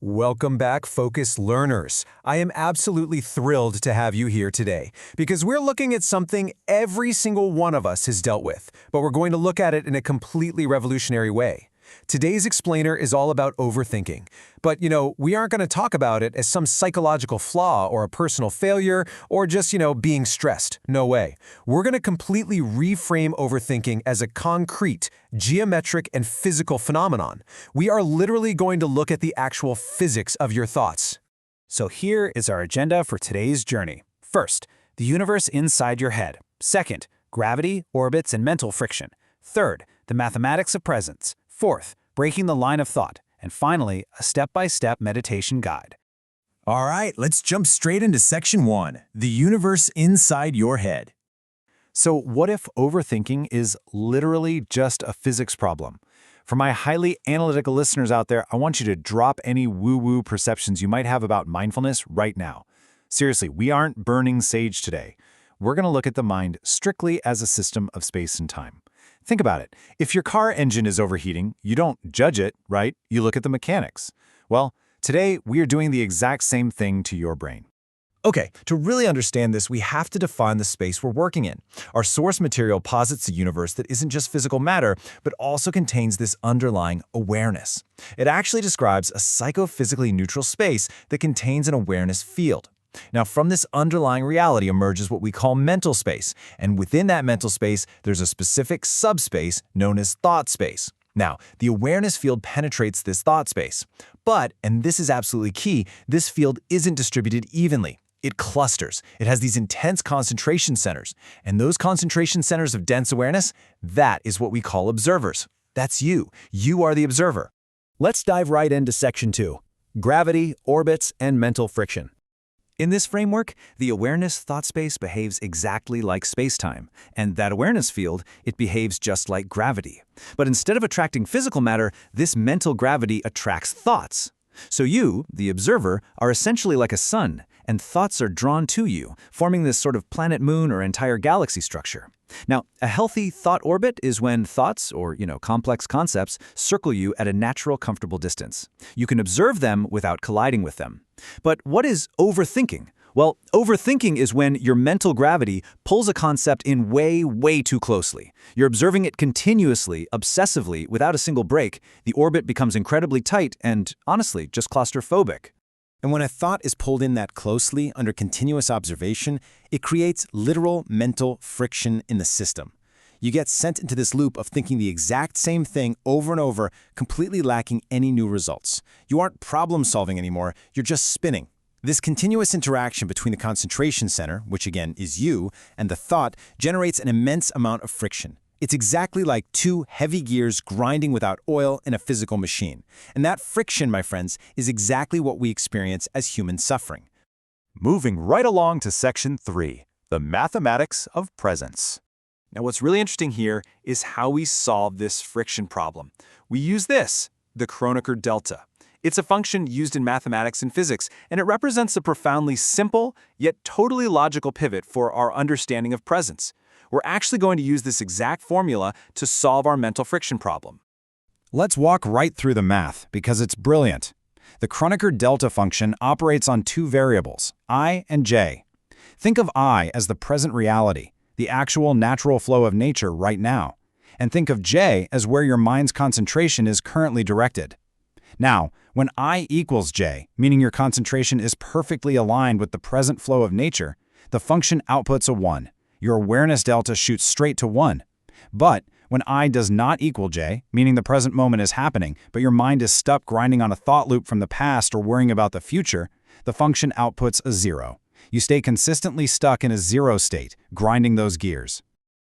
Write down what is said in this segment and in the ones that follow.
Welcome back, focused learners. I am absolutely thrilled to have you here today because we're looking at something every single one of us has dealt with, but we're going to look at it in a completely revolutionary way. Today's explainer is all about overthinking, but we aren't going to talk about it as some psychological flaw or a personal failure or just, being stressed. No way. We're going to completely reframe overthinking as a concrete, geometric, and physical phenomenon. We are literally going to look at the actual physics of your thoughts. So here is our agenda for today's journey. First, the universe inside your head. Second, gravity, orbits, and mental friction. Third, the mathematics of presence. Fourth, breaking the line of thought. And finally, a step-by-step meditation guide. All right, let's jump straight into Section 1, the universe inside your head. So what if overthinking is literally just a physics problem? For my highly analytical listeners out there, I want you to drop any woo-woo perceptions you might have about mindfulness right now. Seriously, we aren't burning sage today. We're going to look at the mind strictly as a system of space and time. Think about it. If your car engine is overheating, you don't judge it, right? You look at the mechanics. Well, today we are doing the exact same thing to your brain. Okay, to really understand this, we have to define the space we're working in. Our source material posits a universe that isn't just physical matter, but also contains this underlying awareness. It actually describes a psychophysically neutral space that contains an awareness field. Now, from this underlying reality emerges what we call mental space, and within that mental space, there's a specific subspace known as thought space. Now, the awareness field penetrates this thought space. But, and this is absolutely key, this field isn't distributed evenly. It clusters. It has these intense concentration centers. And those concentration centers of dense awareness, that is what we call observers. That's you. You are the observer. Let's dive right into Section 2, gravity, orbits, and mental friction. In this framework, the awareness thought space behaves exactly like spacetime, and that awareness field, it behaves just like gravity. But instead of attracting physical matter, this mental gravity attracts thoughts. So you, the observer, are essentially like a sun, and thoughts are drawn to you, forming this sort of planet-moon or entire galaxy structure. Now, a healthy thought orbit is when thoughts, or complex concepts, circle you at a natural, comfortable distance. You can observe them without colliding with them. But what is overthinking? Well, overthinking is when your mental gravity pulls a concept in way, way too closely. You're observing it continuously, obsessively, without a single break. The orbit becomes incredibly tight and, honestly, just claustrophobic. And when a thought is pulled in that closely under continuous observation, it creates literal mental friction in the system. You get sent into this loop of thinking the exact same thing over and over, completely lacking any new results. You aren't problem-solving anymore, you're just spinning. This continuous interaction between the concentration center, which again is you, and the thought generates an immense amount of friction. It's exactly like two heavy gears grinding without oil in a physical machine. And that friction, my friends, is exactly what we experience as human suffering. Moving right along to Section 3, the mathematics of presence. Now, what's really interesting here is how we solve this friction problem. We use this, the Kronecker delta. It's a function used in mathematics and physics, and it represents a profoundly simple, yet totally logical pivot for our understanding of presence. We're actually going to use this exact formula to solve our mental friction problem. Let's walk right through the math, because it's brilliant. The Kronecker delta function operates on two variables, I and j. Think of I as the present reality, the actual natural flow of nature right now. And think of j as where your mind's concentration is currently directed. Now, when I equals j, meaning your concentration is perfectly aligned with the present flow of nature, the function outputs a 1. Your awareness delta shoots straight to 1. But when I does not equal j, meaning the present moment is happening, but your mind is stuck grinding on a thought loop from the past or worrying about the future, the function outputs a 0. You stay consistently stuck in a 0 state, grinding those gears.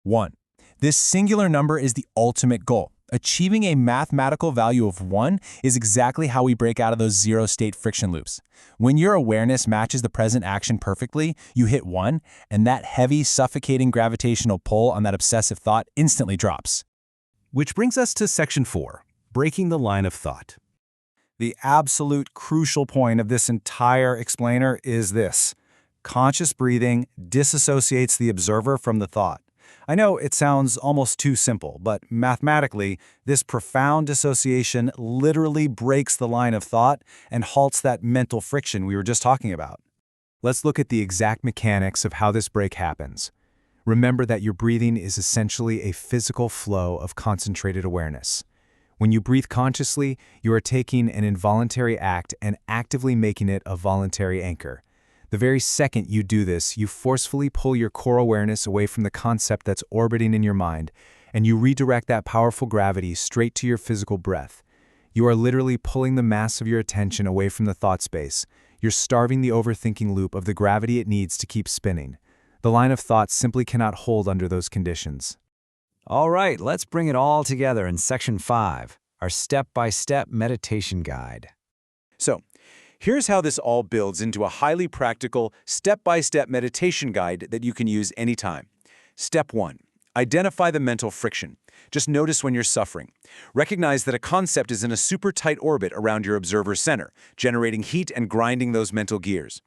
1. This singular number is the ultimate goal. Achieving a mathematical value of 1 is exactly how we break out of those zero-state friction loops. When your awareness matches the present action perfectly, you hit 1, and that heavy, suffocating gravitational pull on that obsessive thought instantly drops. Which brings us to Section 4, breaking the line of thought. The absolute crucial point of this entire explainer is this. Conscious breathing disassociates the observer from the thought. I know it sounds almost too simple, but mathematically, this profound dissociation literally breaks the line of thought and halts that mental friction we were just talking about. Let's look at the exact mechanics of how this break happens. Remember that your breathing is essentially a physical flow of concentrated awareness. When you breathe consciously, you are taking an involuntary act and actively making it a voluntary anchor. The very second you do this, you forcefully pull your core awareness away from the concept that's orbiting in your mind, and you redirect that powerful gravity straight to your physical breath. You are literally pulling the mass of your attention away from the thought space. You're starving the overthinking loop of the gravity it needs to keep spinning. The line of thought simply cannot hold under those conditions. All right, let's bring it all together in Section 5, our step-by-step meditation guide. So, here's how this all builds into a highly practical, step-by-step meditation guide that you can use anytime. Step 1. Identify the mental friction. Just notice when you're suffering. Recognize that a concept is in a super tight orbit around your observer's center, generating heat and grinding those mental gears.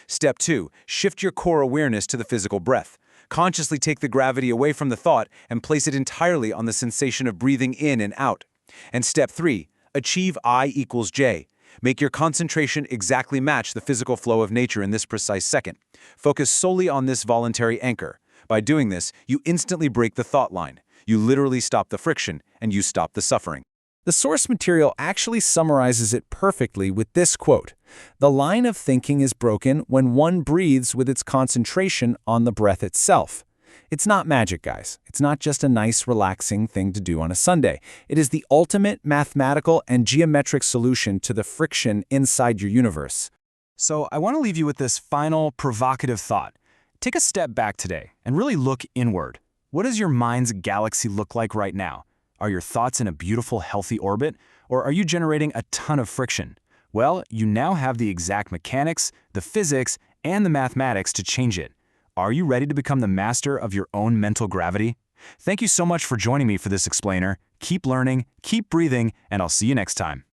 Step 2. Shift your core awareness to the physical breath. Consciously take the gravity away from the thought and place it entirely on the sensation of breathing in and out. And Step 3. Achieve I equals J. Make your concentration exactly match the physical flow of nature in this precise second. Focus solely on this voluntary anchor. By doing this, you instantly break the thought line. You literally stop the friction, and you stop the suffering. The source material actually summarizes it perfectly with this quote: "The line of thinking is broken when one breathes with its concentration on the breath itself." It's not magic, guys. It's not just a nice, relaxing thing to do on a Sunday. It is the ultimate mathematical and geometric solution to the friction inside your universe. So I want to leave you with this final provocative thought. Take a step back today and really look inward. What does your mind's galaxy look like right now? Are your thoughts in a beautiful, healthy orbit, or are you generating a ton of friction? Well, you now have the exact mechanics, the physics, and the mathematics to change it. Are you ready to become the master of your own mental gravity? Thank you so much for joining me for this explainer. Keep learning, keep breathing, and I'll see you next time.